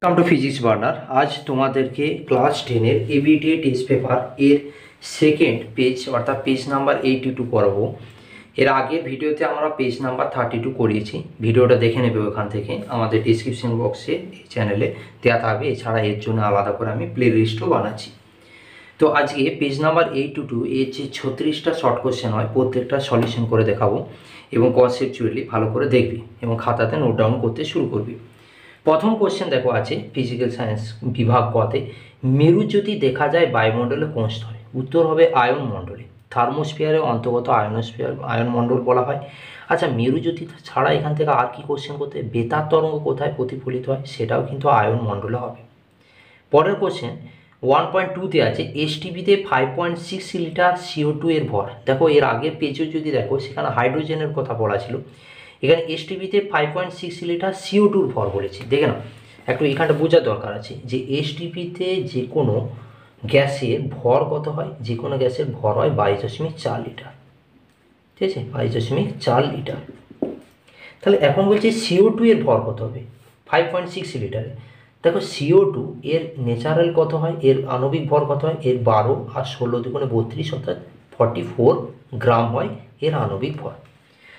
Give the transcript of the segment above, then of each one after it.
Welcome to physics burner. আজ তোমাদেরকে class 10-এর এবিটিএ টেস্ট পেপার এর সেকেন্ড পেজ অর্থাৎ পেজ নাম্বার 82 করাবো। এর আগের ভিডিওতে আমরা পেজ নাম্বার 32 করিয়েছি, ভিডিওটা দেখে নেবে ওখান থেকে, আমাদের ডিসক্রিপশন বক্সে এই চ্যানেলে দেওয়া থাকবে। এছাড়া এর জন্য আলাদা করে আমি প্লে লিস্টও বানাচ্ছি। তো আজকে পেজ নাম্বার 82 এর যে 36টা শর্ট কোশ্চেন হয় প্রত্যেকটা সলিউশন করে দেখাবো এবং কনসেপচুয়ালি ভালো করে দেখবি এবং খাতাতে নোট ডাউন করতে শুরু করবি। প্রথম কোশ্চেন দেখো আছে ফিজিক্যাল সায়েন্স বিভাগ কতে, মেরু যদি দেখা যায় বায়ুমণ্ডলে কোন স্তরে? উত্তর হবে আয়ন মণ্ডলে। থার্মোস্ফিয়ারের অন্তর্গত আয়ন মণ্ডল বলা হয়। আচ্ছা, মেরু যদি ছাড়া এখান থেকে আর কি কোশ্চেন করতে, বেতার তরঙ্গ কোথায় প্রতিফলিত হয়? সেটাও কিন্তু আয়ন মণ্ডলে হবে। পরের কোশ্চেন 1.2-তে আছে এসটিপিতে 5.6 লিটার CO2 এর ভর। দেখো এর আগের পেজও যদি দেখো সেখানে হাইড্রোজেনের কথা বলা ছিল, এখানে এসটিপিতে 5.6 লিটার CO2 ভর বলেছে। দেখে না, একটু এখানটা বোঝার দরকার আছে যে এসটিপিতে যে কোনো গ্যাসের ভর কত হয়, যে কোনো গ্যাসের ভর হয় 22.4 লিটার, ঠিক আছে, 22.4 লিটার। তাহলে এখন বলছে CO2 এর ভর কত হবে 5.6 লিটারে। দেখো CO2 এর ন্যাচারাল কত হয়, এর আণবিক ভর কত হয়, এর 12 আর 16 দুগুণে 32 অর্থাৎ 44 গ্রাম হয় এর আণবিক ভর।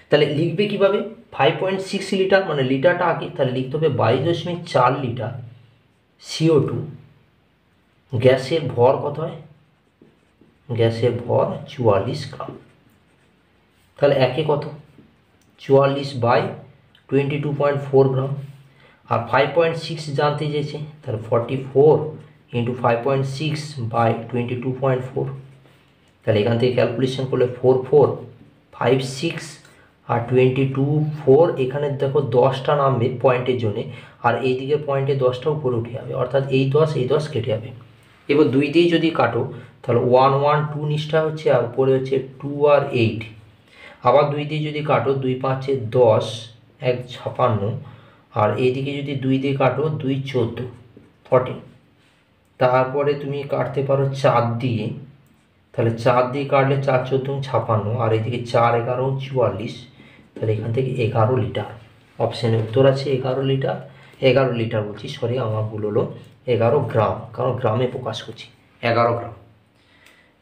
তাহলে লিখবে কিভাবে? 5.6 লিটার মানে লিটারটা আগে, তাহলে লিখতে হবে 22.4 লিটার CO2। গ্যাসের ভর কত হয়? গ্যাসের ভর 44 গ্রাম। তাহলে একে কত? 44/22.4 গ্রাম। আর 5.6 জানতে চেয়েছে, তাহলে 44 × 5.6/22.4। তাহলে এখান থেকে ক্যালকুলেশন করলে 4456 আর 22 এখানে দেখো 10টা নামবে পয়েন্টের জন্যে, আর এই দিকে পয়েন্টে 10টা উপরে উঠে যাবে, অর্থাৎ এই 10 কেটে যাবে। এবার 2 দিয়ে যদি কাটো তাহলে 1 1 2 নিচটা হচ্ছে, আর উপরে হচ্ছে 2 আর 8। আবার 2 দিয়ে যদি কাটো 2 5 10, 1 56, আর এইদিকে যদি 2 দিয়ে কাটো 2 14 14। তারপরে তুমি কাটতে পারো 4 দিয়ে, তাহলে 4 দিয়ে কাটলে 4 14 56, আর এদিকে 4 11 44। তাহলে এখান থেকে 11 লিটার। অপশানে উত্তর আছে 11 লিটার। 11 লিটার বলছি, সরি আমার ভুল হলো, 11 গ্রাম, কারণ গ্রামে প্রকাশ করছি, 11 গ্রাম।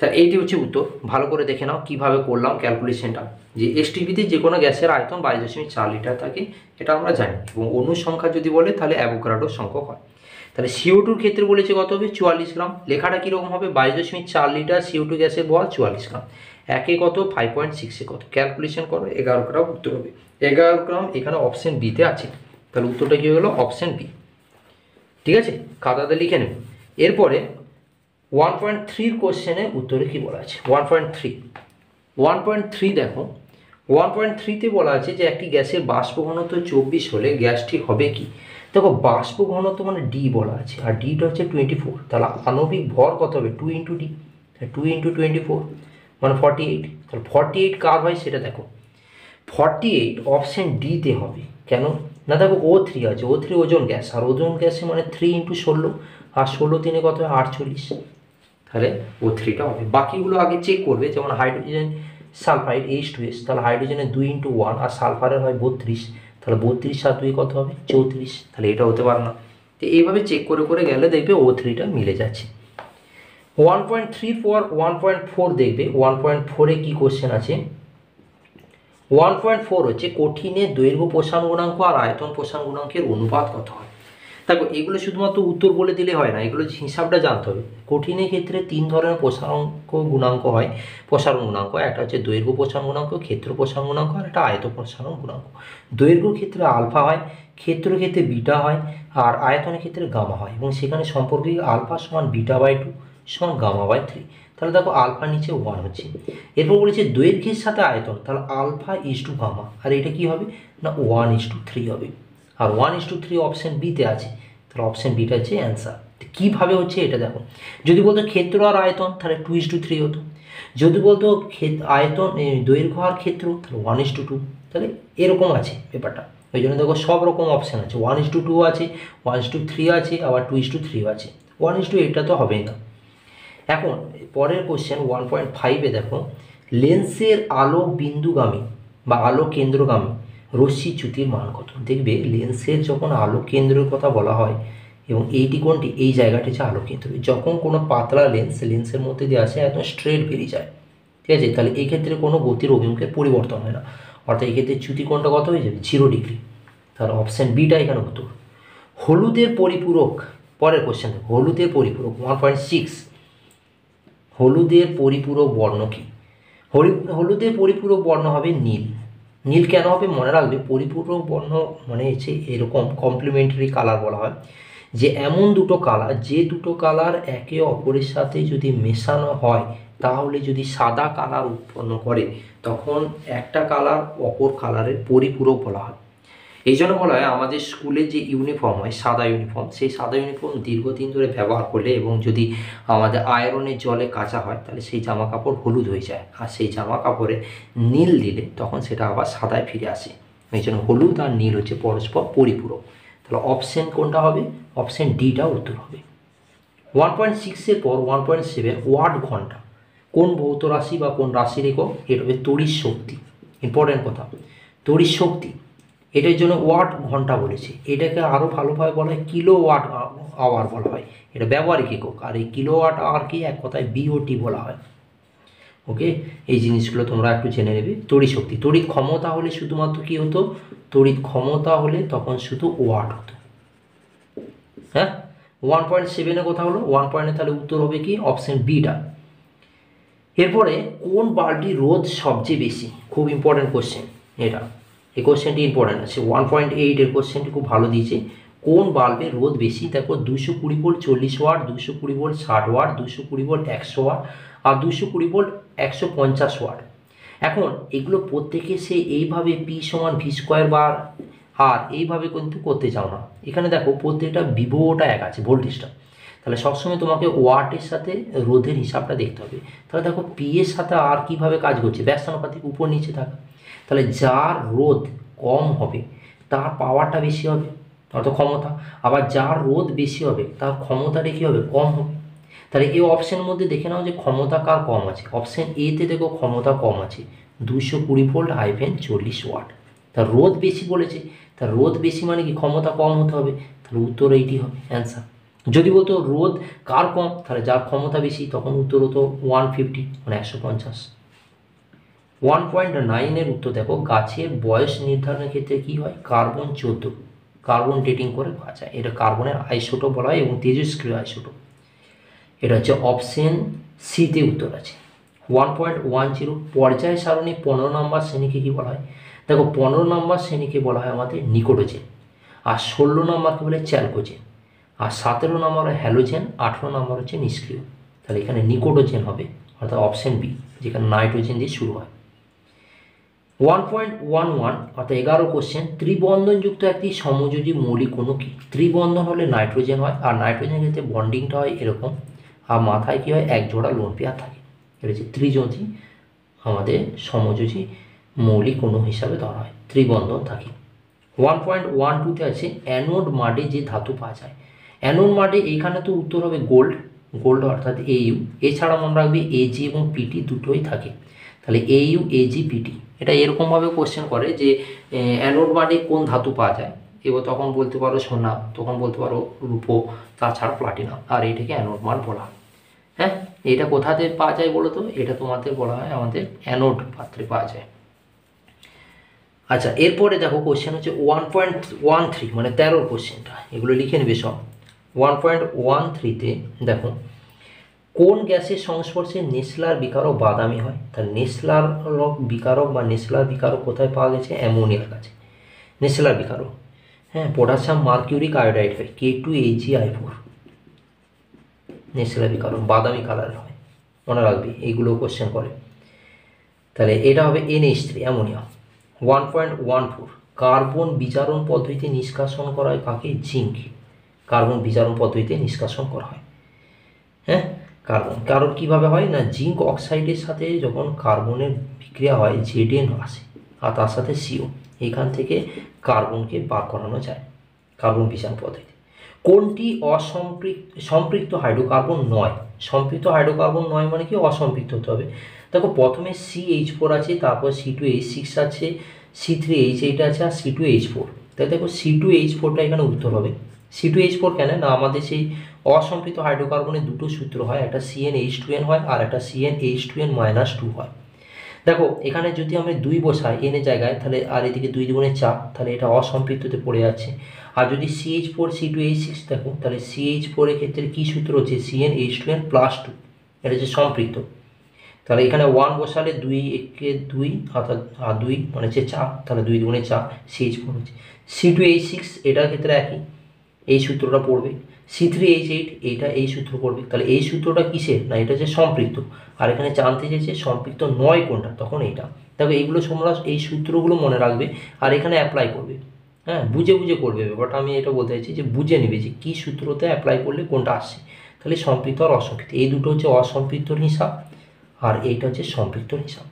তা এইটি হচ্ছে উত্তর। ভালো করে দেখে নাও কীভাবে করলাম ক্যালকুলেশনটা। যে এসটিপিতে যে কোনো গ্যাসের আয়তন 22.4 লিটার থাকে, এটা আমরা জানি, এবং অণুর সংখ্যা যদি বলে তাহলে অ্যাভোগাড্রোর সংখ্যক হয়। তাহলে CO2 ক্ষেত্রে বলেছে কত হবে? 44 গ্রাম। লেখাটা কীরকম হবে? 22.4 লিটার CO2 গ্যাসের ভর 44 গ্রাম। একে কত? 5.6-এ কত? ক্যালকুলেশন করো, 11 গ্রাম উত্তর হবে। 11 গ্রাম এখানে অপশন বিতে আছে, তাহলে উত্তরটা কী হলো? Option B. ঠিক আছে, খাতাতে লিখে নেব। এরপরে 1.3 কোশ্চেনে উত্তরে কী বলা আছে? 1.3 দেখো, 1.3-তে বলা আছে যে একটি গ্যাসের বাষ্প ঘনত্ব 24 হলে গ্যাসটি হবে কি? দেখো বাষ্প ঘনত্ব মানে ডি বলা আছে, আর ডিটা হচ্ছে 24, তাহলে আণবিক ভর কত হবে? 2 × ডি, 2 × 24 মানে 48। তাহলে 48 কার হয় সেটা দেখো, 48 অপশন ডিতে হবে। কেন না? দেখো O3 আছে, O3 ওজন গ্যাস, আর ওজন গ্যাসে মানে 3 × 16, আর 16 3 কত হয়? 48। তাহলে O3টা হবে। বাকিগুলো আগে চেক করবে, যেমন হাইড্রোজেন সালফাইড H2S, তাহলে হাইড্রোজেনের 2 × 1, আর সালফারের হয় 32, তাহলে 32 আর 2 কত হবে? 34। তাহলে এটা হতে পারে না। তো এইভাবে চেক করে করে গেলে দেখবে O3টা মিলে যাচ্ছে। 1.3 পর 1.4 দেখবে। 1.4-এ কী কোশ্চেন আছে? 1.4 হচ্ছে কঠিনের দৈর্ঘ্য প্রসারণ গুণাঙ্ক আর আয়তন প্রসারণ গুণাঙ্কের অনুপাত কত হয়। দেখো এগুলো শুধুমাত্র উত্তর বলে দিলে হয় না, এগুলো হিসাবটা জানতে হবে। কঠিনের ক্ষেত্রে 3 ধরনের প্রসারণ গুণাঙ্ক হয়, প্রসারণ গুণাঙ্ক। একটা হচ্ছে দৈর্ঘ্য প্রসারণ গুণাঙ্ক, ক্ষেত্র প্রসারণ গুণাঙ্ক, আর একটা আয়ত প্রসারণ গুণাঙ্ক। দৈর্ঘ্য ক্ষেত্রে আলফা হয়, ক্ষেত্র ক্ষেত্রে বিটা হয়, আর আয়তনের ক্ষেত্রে গামা হয়, এবং সেখানে সম্পর্কে আলফা সমান β/2 সমান γ/3। তাহলে দেখো আলফা নিচে 1 হচ্ছে। এরপর বলেছে দৈর্ঘ্যের সাথে আয়তন, তাহলে আলফা = গামা, আর এটা কি হবে না 1:3 হবে। আর 1:3 অপশন বিতে আছে, তাহলে অপশন বিটা হচ্ছে অ্যান্সার। কীভাবে হচ্ছে এটা দেখো, যদি বলতো ক্ষেত্র আর আয়তন তাহলে 2:3 হতো। যদি বলতো আয়তন দৈর্ঘ্য আর ক্ষেত্র তাহলে 1:2। তাহলে এরকম আছে ব্যাপারটা। ওই জন্য দেখো সব রকম অপশান আছে, 1:2 আছে, 1:3 আছে, আবার 2:3 আছে। 1:8 তো হবেই না। এখন পরের কোশ্চেন 1.5-এ দেখো, লেন্সের আলো বিন্দুগামী বা আলো কেন্দ্রগামী রশ্মি চ্যুতির মান কত? দেখবে লেন্সের যখন আলো কেন্দ্রের কথা বলা হয়, এবং এইটি কোনটি, এই জায়গাটি হচ্ছে আলোকিত হবে। যখন কোনো পাতলা লেন্সের মধ্যে দিয়ে আসে একদম স্ট্রেট বেরিয়ে যায়, ঠিক আছে, তাহলে এই ক্ষেত্রে কোনো গতির অভিমুখের পরিবর্তন হয় না, অর্থাৎ এই ক্ষেত্রে চ্যুতিকোণটা কত হয়ে যাবে, 0 ডিগ্রি। তাহলে অপশান বিটা এখানে উত্তর। হলুদের পরিপূরক, পরের কোশ্চেন দেখো, হলুদের পরিপূরক 1.6, হলুদের পরিপূরক বর্ণ কি? হলুদের পরিপূরক বর্ণ হবে নীল। নীল কেন হবে মনে রাখবে, পরিপূরক বর্ণ মানে হচ্ছে এরকম কমপ্লিমেন্টারি কালার বলা হয়, যে এমন দুটো কালার, যে দুটো কালার একে অপরের সাথে যদি মেশানো হয় তাহলে যদি সাদা কালার উৎপন্ন করে, তখন একটা কালার অপর কালারের পরিপূরক বলা হয়। এই জন্য বলা হয় আমাদের স্কুলে যে ইউনিফর্ম হয় সাদা ইউনিফর্ম, সেই সাদা ইউনিফর্ম দীর্ঘদিন ধরে ব্যবহার করলে এবং যদি আমাদের আয়রনের জলে কাচা হয় তাহলে সেই জামা কাপড় হলুদ হয়ে যায়, আর সেই জামা কাপড়ে নীল দিলে তখন সেটা আবার সাদায় ফিরে আসে। এই জন্য হলুদ আর নীল হচ্ছে পরস্পর পরিপূরক। তাহলে অপশন কোনটা হবে, অপশন ডিটা উত্তর হবে। 1.6 পর 1.7 ওয়াট ঘন্টা কোন ভৌত রাশি বা কোন রাশির একক, এটা হবে তড়িৎ শক্তি। ইম্পর্টেন্ট কথা, তড়িৎ শক্তি, এটার জন্য ওয়াট ঘন্টা বলেছে, এটাকে আরও ভালোভাবে বলা হয় কিলো ওয়াট আওয়ার বলা হয়, এটা ব্যবহারিক একক। আর এই কিলো ওয়াট আওয়ারকে এক কথায় বিওটি বলা হয়। ওকে, এই জিনিসগুলো তোমরা একটু জেনে নেবে। তড়িৎ শক্তি, তড়িৎ ক্ষমতা হলে শুধুমাত্র কি হতো, তড়িৎ ক্ষমতা হলে তখন শুধু ওয়াট হতো। হ্যাঁ, 1.7 কথা হলো 1 তাহলে উত্তর হবে কি, অপশন বিটা। এরপরে কোন বাল্বটির রোধ সবচেয়ে বেশি, খুব ইম্পর্টেন্ট কোশ্চেন এটা, এই কোশ্চেনটি ইম্পর্টেন্ট আছে। 1.8 এর কোশ্চেনটি খুব ভালো দিয়েছে। কোন বাল্বের রোধ বেশি, তারপর 220 volt 40 watt, 220 volt 60 watt, 220 volt 100 watt, আর 220 ভোল্ট 150 ওয়াট। এখন এগুলো প্রত্যেকে সে এইভাবে পি সমান ভি স্কোয়ার বার আর এইভাবে কিন্তু করতে চাও না। এখানে দেখো প্রত্যেকটা বিভবটা এক আছে, ভোল্টেজটা, তাহলে সবসময় তোমাকে ওয়াটের সাথে রোধের হিসাবটা দেখতে হবে। তাহলে দেখো পি এর সাথে আর কীভাবে কাজ করছে, ব্যস্তানুপাতিক উপর নিচে থাকা, তাহলে যার রোধ কম হবে তার পাওয়ারটা বেশি হবে অর্থাৎ ক্ষমতা, আবার যার রোধ বেশি হবে তার ক্ষমতাটা কী হবে, কম হবে। তাহলে এই অপশানের মধ্যে দেখে নাও যে ক্ষমতা কার কম আছে, অপশান এতে দেখো ক্ষমতা কম আছে 220 ভোল্ট হাইফেন 40 ওয়াট। তার রোধ বেশি বলেছে, তার রোধ বেশি মানে কি ক্ষমতা কম হতে হবে, তাহলে উত্তর এইটি হবে অ্যান্সার। যদি বলতো রোধ কার কম, তাহলে যার ক্ষমতা বেশি, তখন উত্তর হতো 150 মানে 150। 1.9 উত্তর দেখো, গাছের বয়স নির্ধারণের ক্ষেত্রে কি হয়, কার্বন 14 কার্বন ডেটিং করে পাওয়া যায়, এটা কার্বনের আইসোটোপ বলা হয় এবং তেজস্ক্রিয় আইসোটোপ। এটা হচ্ছে অপশন সিতে উত্তর আছে। 1.10 পর্যায় সারণী 15 নম্বর শ্রেণীকে কি বলা হয়, দেখো 15 নম্বর শ্রেণীকে বলা হয় আমাদের নিকোটোজেন, আর 16 নম্বরকে বলে চ্যালকোজেন, আর 17 নম্বর হ্যালোজেন, 18 নম্বর হচ্ছে নিষ্ক্রিয়। তাহলে এখানে নিকোটোজেন হবে অর্থাৎ অপশন বি, যেখানে নাইট্রোজেন দিয়ে শুরু হয়। 1.11 অর্থাৎ 11 কোশ্চেন, ত্রিবন্ধনযুক্ত একটি সমযোজী মৌলিক অণু কি, ত্রিবন্ধন হলে নাইট্রোজেন হয়, আর নাইট্রোজেনের ক্ষেত্রে বন্ডিংটা হয় এরকম, আর মাথায় কী হয়, এক জোড়া লোন পেয়ার থাকে, এটা হচ্ছে ত্রিযোজী, আমাদের সমযোজী মৌলিক অণু হিসাবে ধরা হয়, ত্রিবন্ধন থাকে। 1.12তে আছে অ্যানোড মাডে যে ধাতু পাওয়া যায়, অ্যানোড মাডে এইখানে তো উত্তর হবে গোল্ড, গোল্ড অর্থাৎ এইউ, এছাড়া মনে রাখবে এজি এবং পিটি দুটোই থাকে, তাহলে এইউ এজি পিটি। এটা এরকমভাবে কোশ্চেন করে যে অ্যানোড মাডে কোন ধাতু পাওয়া যায়, এবার তখন বলতে পারো সোনা, তখন বলতে পারো রূপো, তাছাড়া প্লাটিনাম, আর এইটাকে অ্যানোড মাড বলা হয়। হ্যাঁ, এটা কোথাতে পাওয়া যায় বলো তো, এটা তোমাদের বলা হয় আমাদের অ্যানোড পাত্রে পাওয়া যায়। আচ্ছা, এরপরে দেখো কোশ্চেন হচ্ছে 1.13 মানে 13 কোশ্চেনটা, এগুলো লিখে নেবে সব। 1.13তে দেখো, কোন গ্যাসের সংস্পর্শে নেসলার বিকারক বাদামি হয়, তার নেসলার বিকারক বা নেসলার বিকারক কোথায় পাওয়া গেছে, অ্যামোনিয়ার কাছে নেসলার বিকারক। হ্যাঁ, পটাশিয়াম মার্কিউরিক আয়োডাইড হয় K2AgI4, নেসলার বিকারক বাদামি কালার হয়, মনে রাখবে এইগুলো কোশ্চেন করে। তাহলে এটা হবে NH3 অ্যামোনিয়া। 1.14 কার্বন বিজারণ পদ্ধতিতে নিষ্কাশন করা হয় কাকে, জিঙ্ক, কার্বন বিজারণ পদ্ধতিতে নিষ্কাশন করা হয়। হ্যাঁ, কার্বন কীভাবে হয় না, জিঙ্ক অক্সাইডের সাথে যখন কার্বনের বিক্রিয়া হয় Zn আসে আর তার সাথে CO, এইখান থেকে কার্বনকে বার করানো যায় কার্বন বিজারণ পদ্ধতি। কোনটি সম্পৃক্ত হাইড্রোকার্বন নয়, সম্পৃক্ত হাইড্রোকার্বন নয় মানে কি, অসম্পৃক্ত হতে হবে। দেখো প্রথমে CH4 আছে, তারপর C2H6 আছে, C3H8 আছে, আর C2H4, তাই দেখো C2H4টা এখানে উত্তর হবে, C2H4 কেন না, আমাদের সেই অসম্পৃক্ত হাইড্রোকার্বনের দুটো সূত্র হয়, একটা CnH2n হয় আর একটা CnH2n-2 হয়। দেখো এখানে যদি আমি 2 বসাই n এর জায়গায়, তাহলে আর এদিকে 2 দুগুণে 4, তাহলে এটা অসম্পৃক্ততে পড়ে যাচ্ছে। আর যদি CH4 C2H6 দেখো, তাহলে CH4 এর ক্ষেত্রে কী সূত্র হচ্ছে CnH2n+2, এটা হচ্ছে সম্পৃক্ত। তাহলে এখানে 1 বসালে 2 একে 2 অর্থাৎ 2 মানে হচ্ছে 4, তাহলে 2 দুগুণে 4 CH4 হচ্ছে। C2H6 এটার ক্ষেত্রে একই, এই সূত্রটা পড়বে। C3H8 এইটা এই সূত্র পড়বে। তাহলে এই সূত্রটা কিসের না, এটা হচ্ছে সম্পৃক্ত। আর এখানে জানতে চেয়েছে সম্পৃক্ত নয় কোনটা, তখন এইটা। দেখো এইগুলো তোমরা এই সূত্রগুলো মনে রাখবে আর এখানে অ্যাপ্লাই করবে। হ্যাঁ, বুঝে বুঝে করবে ব্যাপারটা, আমি এটা বলতে চাইছি যে বুঝে নেবে যে কী সূত্রতে অ্যাপ্লাই করলে কোনটা আসছে। তাহলে সম্পৃক্ত আর অসম্পৃক্ত এই দুটো হচ্ছে অসম্পৃক্তর হিসাব, আর এইটা হচ্ছে সম্পৃক্তর হিসাব।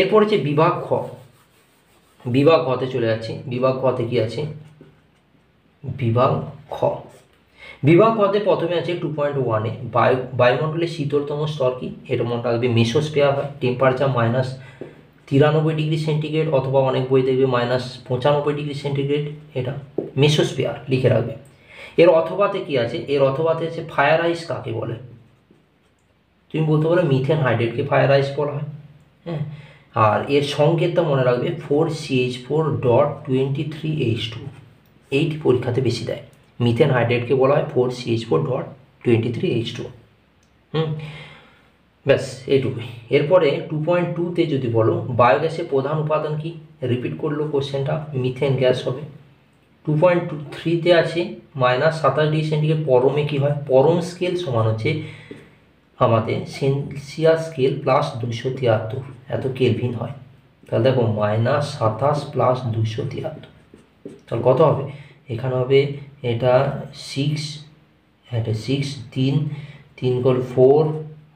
এরপর হচ্ছে বিভাগ খ। বিভাগ ঘতে চলে যাচ্ছি। বিভাগ ঘতে কি আছে, বিভাগ খ। বিভাগ ঘতে প্রথমে আছে 2.1-এ বায়ুমণ্ডলের শীতলতম স্তর কি, এটা মনে রাখবে মেসোস্ফিয়ার হয়। টেম্পারেচার -93°C অথবা অনেক বই দেখবে -95°C, এটা মেসোস্ফিয়ার লিখে রাখবে। এর অথবাতে কি আছে, এর অথবাতে আছে ফায়ার আইস কাকে বলে, তুমি বলতে পারো মিথেন হাইড্রেটকে ফায়ার আইস বলা হয়। হ্যাঁ, আর এর সংকেতটা মনে রাখবে 4CH4.23H2, এইটি পরীক্ষাতে বেশি দেয়। মিথেন হাইড্রেটকে বলা হয় 4CH4.23H2। ব্যাস এইটুকুই। এরপরে 2.2-তে যদি বলো বায়োগ্যাসের প্রধান উপাদান কি, রিপিট করলো কোশ্চেনটা, মিথেন গ্যাস হবে। 2.3-তে আছে -27°C পরমে কি হয়, পরম স্কেল সমান হচ্ছে আমাদের সেলসিয়াস স্কেল +273, এত কেলভিন হয়। তাহলে দেখো -27 + 273, তাহলে কত হবে, এখানে হবে এটা 6, এটা 6, 3 3 × 4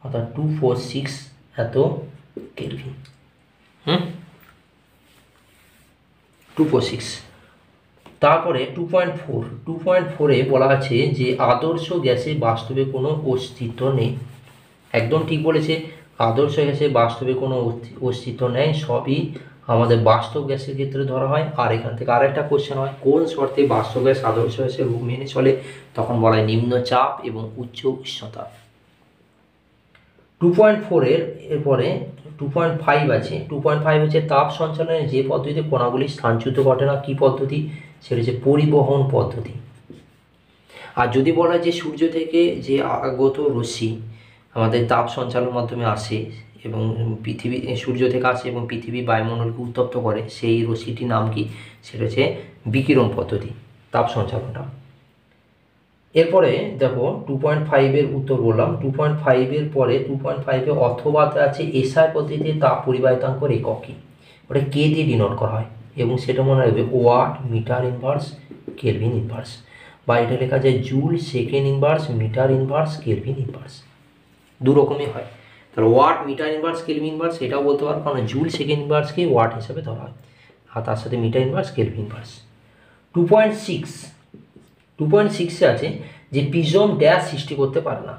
অর্থাৎ 246 এত কেলভিন। 246। তারপরে 2.4-এ বলা আছে যে আদর্শ গ্যাসে বাস্তবে কোনো অস্তিত্ব নেই। একদম ঠিক বলেছে, আদর্শ গ্যাসে বাস্তবে কোনো অস্তিত্ব নেই, সবই আমাদের বাস্তব গ্যাসের ক্ষেত্রে ধরা হয়। আর এখান থেকে আরেকটা কোশ্চেন হয়, কোন শর্তে বাস্তব গ্যাস আদর্শ গ্যাসের রূপ মেনে চলে, তখন বলা হয় নিম্নচাপ এবং উচ্চ উষ্ণতা। 2.4-এর এরপরে 2.5 আছে। 2.5 হচ্ছে তাপ সঞ্চালনের যে পদ্ধতিতে কণাগুলি স্থানচ্যুত ঘটে না, কী পদ্ধতি, সেটা হচ্ছে পরিবহন পদ্ধতি। আর যদি বলা হয় যে সূর্য থেকে যে আগত রশ্মি আমাদের তাপ সঞ্চালনের মাধ্যমে আসে এবং পৃথিবী সূর্য থেকে আসে এবং পৃথিবী বায়ুমণ্ডলকে উত্তপ্ত করে, সেই রশ্মিটির নাম কি, সেটা হচ্ছে বিকিরণ পদ্ধতি, তাপ সঞ্চালনটা। এরপরে দেখো 2.5-এর উত্তর বললাম। 2.5-এর পরে 2.5-এ অথবাতে আছে এসআই পদ্ধতিতে তাপ পরিবাহিতাঙ্কের একক কি, ওটা কে দিয়ে ডিনোট করা হয়, এবং সেটা মনে রাখবে watt, metre inverse, kelvin inverse, বা এটা লেখা যায় joule, second inverse, metre inverse, kelvin inverse, দু রকমই হয়। তাহলে watt, metre inverse, kelvin inverse এটাও বলতে পারো, কারণ জুল সেকেন্ড ইনভার্সকে ওয়াট হিসাবে ধরা হয়, আর তার সাথে মিটার ইনভার্স, কেলভিন ইনভার্স। 2.6-এ আছে যে পিজম ড্যাশ সৃষ্টি করতে পারে না।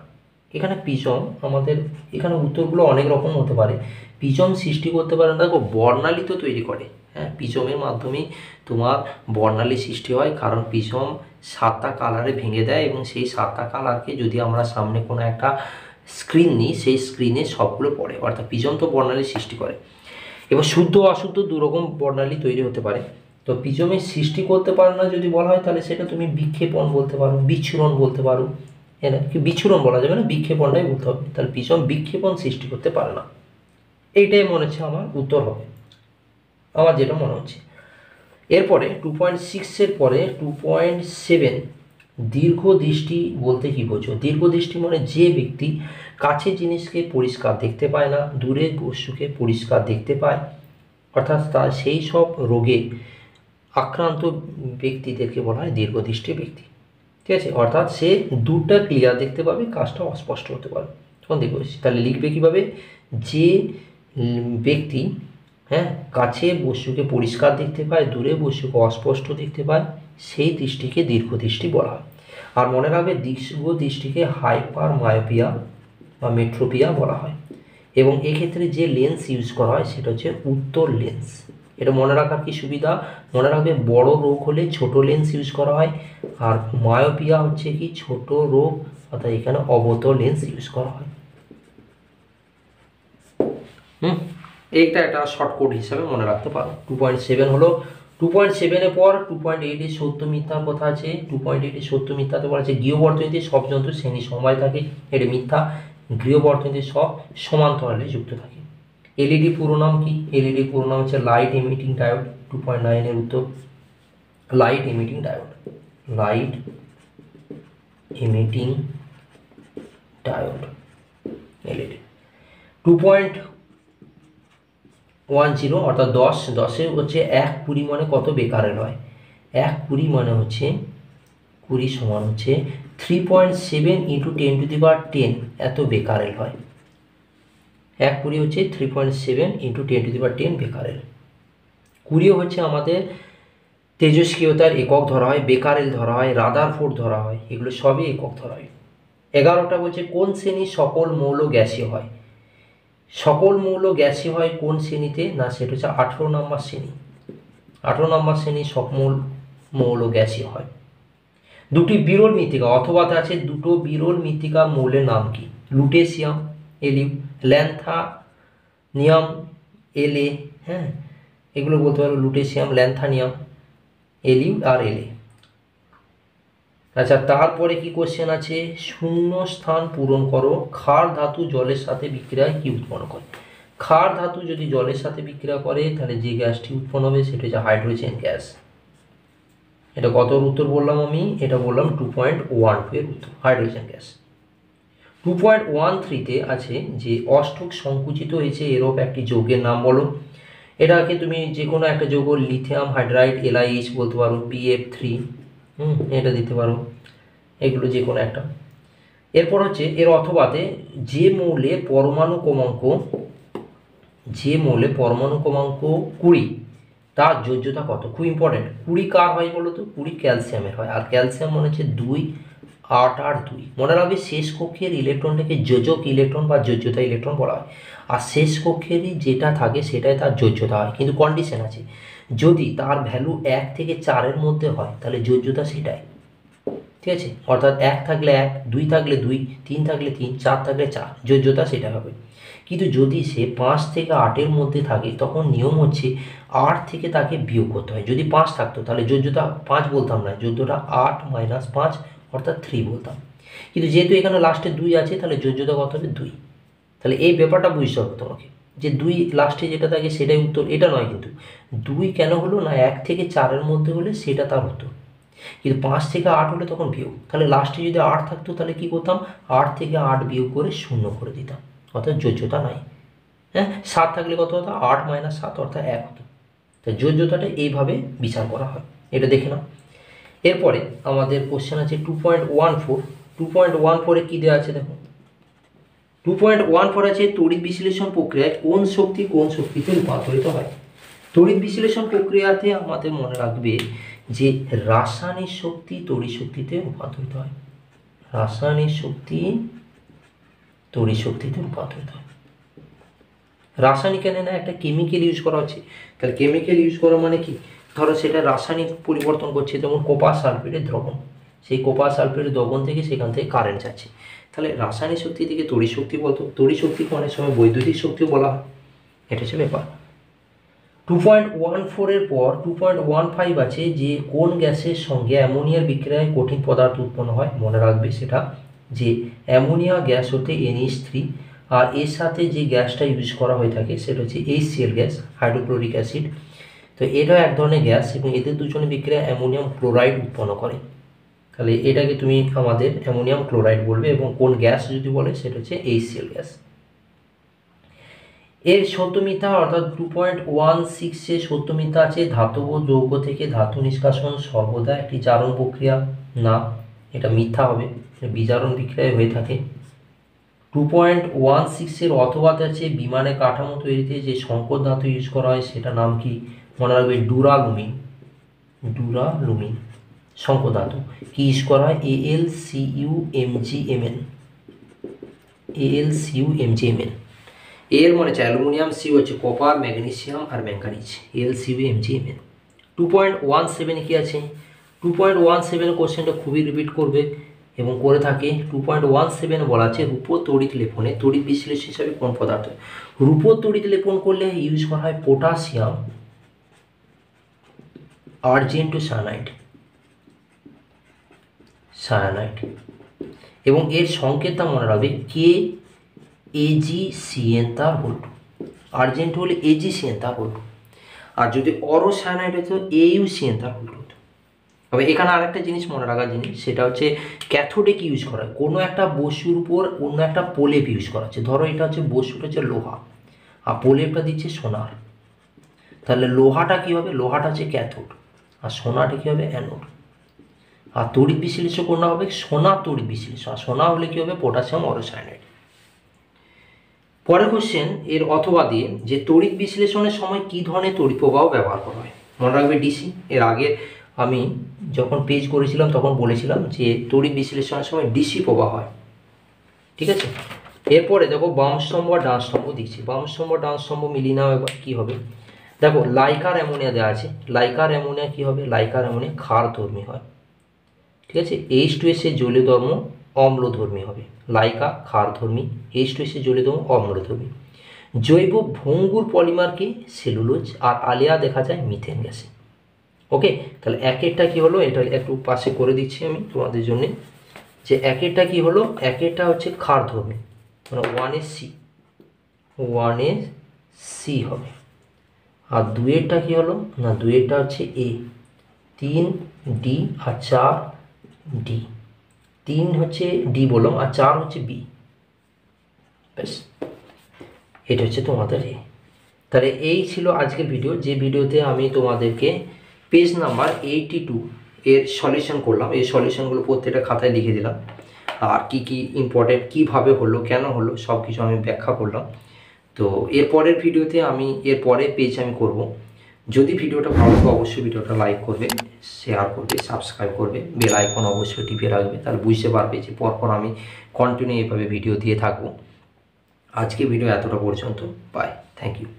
এখানে পিজম আমাদের এখানে উত্তরগুলো অনেক রকম হতে পারে। পিজম সৃষ্টি করতে পারে না, দেখো বর্ণালী তো তৈরি করে। হ্যাঁ, পিজমের মাধ্যমেই তোমার বর্ণালী সৃষ্টি হয়, কারণ পিজম 7টা কালারে ভেঙে দেয় এবং সেই 7টা কালারকে যদি আমরা সামনে কোনো একটা স্ক্রিন নিই, সেই স্ক্রিনে সবগুলো পড়ে, অর্থাৎ পিজম তো বর্ণালী সৃষ্টি করে। এবার শুদ্ধ অশুদ্ধ দুরকম বর্ণালী তৈরি হতে পারে। তো পিজমের সৃষ্টি করতে পারে না যদি বলা হয়, তাহলে সেটা তুমি বিক্ষেপণ বলতে পারো, বিচ্ছুরণ বলতে পারো। হ্যাঁ, কি বিচ্ছুরণ বলা যাবে না, বিক্ষেপণটাই বলতে হবে। তাহলে পিজম বিক্ষেপণ সৃষ্টি করতে পারে না, এইটাই মনে হচ্ছে আমার উত্তর হবে, আমার যেটা মনে হচ্ছে। এরপরে 2.6-এর পরে 2.7, দীর্ঘ দৃষ্টি বলতে কি বোঝো। দীর্ঘ দৃষ্টি মানে যে ব্যক্তি কাছের জিনিসকে পরিষ্কার দেখতে পায় না, দূরের বস্তুকে পরিষ্কার দেখতে পায়, অর্থাৎ তার সেই সব রোগে আক্রান্ত ব্যক্তিদেরকে বলা হয় দীর্ঘদৃষ্টি ব্যক্তি। ঠিক আছে, অর্থাৎ সে দূরটা ক্লিয়ার দেখতে পাবে, কাজটা অস্পষ্ট হতে পারে, তখন দীর্ঘদৃষ্টি। তাহলে লিখবে কীভাবে, যে ব্যক্তি হ্যাঁ কাছে বস্তুকে পরিষ্কার দেখতে পায়, দূরে বস্তুকে অস্পষ্ট দেখতে পায়, সেই দৃষ্টিকে দীর্ঘদৃষ্টি বলা হয়। আর মনে রাখবে দীর্ঘদৃষ্টিকে হাইপার মায়োপিয়া বা মেট্রোপিয়া বলা হয়, এবং এক্ষেত্রে যে লেন্স ইউজ করা হয় সেটা হচ্ছে উত্তর লেন্স, এটা মনে রাখার কি সুবিধা, মনে রাখবে বড় রোগ হলে ছোট লেন্স ইউজ করা হয়, আর মায়োপিয়া হচ্ছে কি ছোট রোগ, অর্থাৎ এখানে অবতল লেন্স ইউজ করা হয়। এইটা একটা শর্ট কোড হিসাবে মনে রাখতে পারো। 2.7 হলো। 2.7-এর পর 2.8-এ সত্য মিথ্যার কথা আছে। 2.8-এ সত্য মিথ্যাতে বলা আছে গৃহবর্তনীতে সব যন্ত্র শ্রেণী সমবায় থাকে, এটা মিথ্যা। গৃহবর্তনীতে সব সমান্তরালে যুক্ত থাকে। এলইডি পুরো নাম কি? এলইডি পুরো নাম হচ্ছে লাইট এমিটিং ডায়োড। 2.9-এর উত্তর light emitting diode, light emitting diode LED. 2.10 অর্থাৎ 10 হচ্ছে 1 পরিমাণে কত বেকারের হয়? 1 পরিমাণে হচ্ছে 20 সমান হচ্ছে 3.7 × 10⁻10 এত বেকারের হয়। 1 কুড়ি হচ্ছে 3.7 × 10⁻10 বেকারেল। 20 হচ্ছে আমাদের তেজস্ক্রিয়তার একক ধরা হয়, বেকারেল ধরা হয়, রাদারফোর্ড ধরা হয়, এগুলো সবই একক ধরা হয়। 11টা বলছে কোন শ্রেণীর সকল মৌল গ্যাসীয় হয়? সকল মৌল গ্যাসীয় হয় কোন শ্রেণীতে? না, সেটা হচ্ছে 18 নম্বর শ্রেণী। 18 নম্বর শ্রেণী সকল মৌল গ্যাসীয় হয়। দুটি বিরল মৃত্তিকা অথবা আছে দুটো বিরল মৃত্তিকার মৌলের নাম কি? লুটেশিয়াম এলিউ, ল্যান্থানিয়াম এলএ, হ্যাঁ এগুলো বলতে পারো লুটেশিয়াম, ল্যান্থানিয়াম, এলিউ আর এলএ। আচ্ছা, তারপরে কি কোশ্চেন আছে? শূন্য স্থান পূরণ করো। ক্ষার ধাতু জলের সাথে বিক্রিয়ায় কি উৎপন্ন করে? ক্ষার ধাতু যদি জলের সাথে বিক্রিয়া করে তাহলে যে গ্যাসটি উৎপন্ন হবে সেটা হচ্ছে হাইড্রোজেন গ্যাস। এটা কত উত্তর বললাম আমি? এটা বললাম 2.12 এর উত্তর, হাইড্রোজেন গ্যাস। 2.13-তে আছে যে অষ্টক সংকুচিত হয়েছে এরূপ একটি যৌগের নাম বলো। এটাকে তুমি যে কোনো একটা যৌগ, লিথিয়াম হাইড্রাইড LiH বলতে পারো, BF3, এটা দিতে পারো, এগুলো যে কোনো একটা। এরপর হচ্ছে এর অথবাতে যে মৌলে পরমাণু ক্রমাঙ্ক 20 তার যোজ্যতা কত? খুব ইম্পর্টেন্ট। 20 কার হয় বলো তো? 20 ক্যালসিয়ামের হয়। আর ক্যালসিয়াম মনে হচ্ছে 2, 8 আর 2। মনে রাখবে শেষ কক্ষের ইলেকট্রনটাকে যোজক ইলেকট্রন বা যোজ্যতা ইলেকট্রন বলা হয়, আর শেষ কক্ষেরই যেটা থাকে সেটাই তার যোজ্যতা হয়। কিন্তু কন্ডিশন আছে, যদি তার ভ্যালু 1 থেকে 4-এর মধ্যে হয় তাহলে যোজ্যতা সেটাই, ঠিক আছে? অর্থাৎ 1 থাকলে 1, 2 থাকলে 2, 3 থাকলে 3, 4 থাকলে 4, যোজ্যতা সেটা হবে। কিন্তু যদি সে 5 থেকে 8-এর মধ্যে থাকে তখন নিয়ম হচ্ছে 8 থেকে তাকে বিয়োগ করতে হয়। যদি 5 থাকতো তাহলে যোজ্যতা 5 বলতাম না, যোজ্যতা 8 - 5 অর্থাৎ 3 বলতাম। কিন্তু যেহেতু এখানে লাস্টে 2 আছে তাহলে যোজ্যতা কত হবে? 2। তাহলে এই ব্যাপারটা বুঝতে হবে তোমাকে, যে 2 লাস্টে যেটা থাকে সেটাই উত্তর, এটা নয়। কিন্তু 2 কেন হলো না? 1 থেকে 4-এর মধ্যে হলে সেটা তার উত্তর, কিন্তু 5 থেকে 8 হলে তখন বিয়োগ। তাহলে লাস্টে যদি 8 থাকতো তাহলে কি করতাম? 8 থেকে 8 বিয়োগ করে 0 করে দিতাম, অর্থাৎ যোজ্যতা নাই। হ্যাঁ, 7 থাকলে কত হতো? 8 - 7 অর্থাৎ 1 হতো। তাই যোজ্যতাটা এইভাবে বিচার করা হয়, এটা দেখে নাও। এরপরে আমাদের কোশ্চেন আছে 2.14। 2.14-এ কী দেওয়া আছে দেখো। 2.14 আছে তড়িৎ বিশ্লেষণ প্রক্রিয়ায় কোন শক্তি কোন শক্তিতে রূপান্তরিত হয়? তড়িৎ বিশ্লেষণ প্রক্রিয়াতে আমাদের মনে রাখবে যে রাসায়নিক শক্তি তড়িৎ শক্তিতে রূপান্তরিত হয়, রাসায়নিক শক্তি তড়িৎ শক্তিতে রূপান্তরিত হয়। রাসায়নিক এনে না একটা কেমিক্যাল ইউজ করা হচ্ছে, তাহলে কেমিক্যাল ইউজ করা মানে কি? ধরো সেটা রাসায়নিক পরিবর্তন করছে, যেমন কপার সালফেটের দ্রবণ, সেই কপার সালফেটের দ্রবণ থেকে সেখান থেকে কারেন্ট যাচ্ছে, তাহলে রাসায়নিক শক্তি থেকে তড়িৎ শক্তি বলতো। তড়িৎ শক্তিকে অনেক সময় বৈদ্যুতিক শক্তিও বলা হয়, এটা হচ্ছে ব্যাপার। 2.14-এর পর 2.15 আছে যে কোন গ্যাসের সঙ্গে অ্যামোনিয়ার বিক্রিয়ায় কঠিন পদার্থ উৎপন্ন হয়? মনে রাখবে সেটা যে অ্যামোনিয়া গ্যাস হতে NH3, আর এর সাথে যে গ্যাসটা ইউজ করা হয়ে থাকে সেটা হচ্ছে HCl গ্যাস, হাইড্রোক্লোরিক অ্যাসিড। তো এটা এক ধরনের গ্যাস এবং এদের দুজনে বিক্রিয়া অ্যামোনিয়াম ক্লোরাইড উৎপন্ন করে, তাহলে এটাকে তুমি আমাদের অ্যামোনিয়াম ক্লোরাইড বলবে। এবং কোন গ্যাস যদি বলে সেটা হচ্ছে HCl গ্যাস। এর সত্য মিথ্যা অর্থাৎ 2.16-এ সত্য মিথ্যা আছে ধাতব যৌগ থেকে ধাতু নিষ্কাশন সর্বদা একটি জারণ প্রক্রিয়া, না এটা মিথ্যা হবে, বিজারণ বিক্রিয়ায় হয়ে থাকে। 2.16-এর অথবাতে আছে বিমানের কাঠামো তৈরিতে যে সংকর ধাতু ইউজ করা হয় সেটা নাম কি? মনে রাখবে ডুরালুমিন, ডুরালুমিন সংকর ধাতু। কি ইউজ করা হয়? AlCuMgMn, AlCuMgMn। এর মনে হচ্ছে অ্যালুমিনিয়াম, সি হচ্ছে কপার, ম্যাগনেসিয়াম আর ম্যাঙ্গানিজ, LCB, Mg, Mn। 2.17 কি আছে, 2.17 কোশ্চেনটা খুবই রিপিট করবে এবং করে থাকে। 2.17 বলা আছে রূপো তড়িৎ লেপনে তড়িৎ বিশ্লেষণ হিসাবে কোন পদার্থ। রূপো তড়িৎ লেপন করলে ইউজ করা হয় পটাশিয়াম আর্জেন্টো সায়ানাইড এবং এর সংকেতটা মনে রাখবে KAgCN তার হোল্ড। আর্জেন্ট হলে AgCN তার হোল্ড, আর যদি অরোসায়ানাইড হতো AuCN তার হোল্ড হতো। তবে এখানে আরেকটা জিনিস মনে রাখার জিনিস, সেটা হচ্ছে ক্যাথোডে কি ইউজ করা হয়, কোনো একটা বস্তুর উপর অন্য একটা প্রলেপ ইউজ করা হচ্ছে। ধরো এটা হচ্ছে বস্তুটা হচ্ছে লোহা আর প্রলেপটা দিচ্ছে সোনার, তাহলে লোহাটা কী হবে, লোহাটা হচ্ছে ক্যাথোড আর সোনাটা কী হবে অ্যানোড। আর তড়িৎ বিশ্লেষণ কোনটা হবে, সোনা তড়িৎ বিশ্লেষণ, আর সোনা হলে কী হবে পটাশিয়াম অরোসায়ানাইড। পরের কোশ্চেন এর অথবা দিয়ে যে তড়িৎ বিশ্লেষণের সময় কী ধরনের তড়িৎ প্রবাহ ব্যবহার করা হয়, মনে রাখবে ডিসি। এর আগে আমি যখন পেজ করেছিলাম তখন বলেছিলাম যে তড়িৎ বিশ্লেষণের সময় ডিসি প্রবাহ হয়, ঠিক আছে। এরপরে দেখো বাম স্তম্ভ আর ডান স্তম্ভ দিচ্ছি, বাম স্তম্ভ ডান স্তম্ভ মিলিয়ে নাও এবার কী হবে। দেখো লাইকার অ্যামোনিয়া দেওয়া আছে, লাইকার অ্যামোনিয়া কী হবে, লাইকার অ্যামোনিয়া ক্ষারধর্মী হয়, ঠিক আছে। H2S এর জলীয় ধর্ম অম্লধর্মী হবে, লাইকা ক্ষারধর্মী, H2S এর জলীয় ধর্ম অম্লধর্মী। জৈব ভঙ্গুর পলিমারকে সেলুলোজ আর আলিয়া দেখা যায় মিথেন গ্যাসে। ওকে, তাহলে এক একটা কী হলো, এটা একটু পাশে করে দিচ্ছি আমি তোমাদের জন্যে, যে এক একটা কী হলো, এক একটা হচ্ছে ক্ষারধর্মী, মানে 1S C হবে, আর দুয়েরটা কী হলো না, দুয়েরটা হচ্ছে A, 3D আর 4D, 3 হচ্ছে D বললাম আর 4 হচ্ছে B, ব্যাস এটা হচ্ছে তোমাদের এ। তাহলে এই ছিল আজকের ভিডিও, যে ভিডিওতে আমি তোমাদেরকে পেজ নাম্বার 82 এর সলিউশন করলাম। এই সলিউশনগুলো প্রত্যেকটা খাতায় লিখে দিলাম, আর কি কি ইম্পর্টেন্ট, কীভাবে হলো, কেন হলো, সব কিছু আমি ব্যাখ্যা করলাম। তো এরপরের ভিডিওতে আমি এরপরে পেজ আমি করব। যদি ভিডিওটা ভালো লাগে অবশ্যই ভিডিওটা লাইক করবে, শেয়ার করবে, সাবস্ক্রাইব করবে, বেল আইকন অবশ্যই টিপে রাখবে, তাহলে বুঝতে পারবে যে পরপর আমি কন্টিনিউ এইভাবে ভিডিও দিয়ে থাকবো। আজকে ভিডিও এতটা পর্যন্ত, বাই, থ্যাংক ইউ।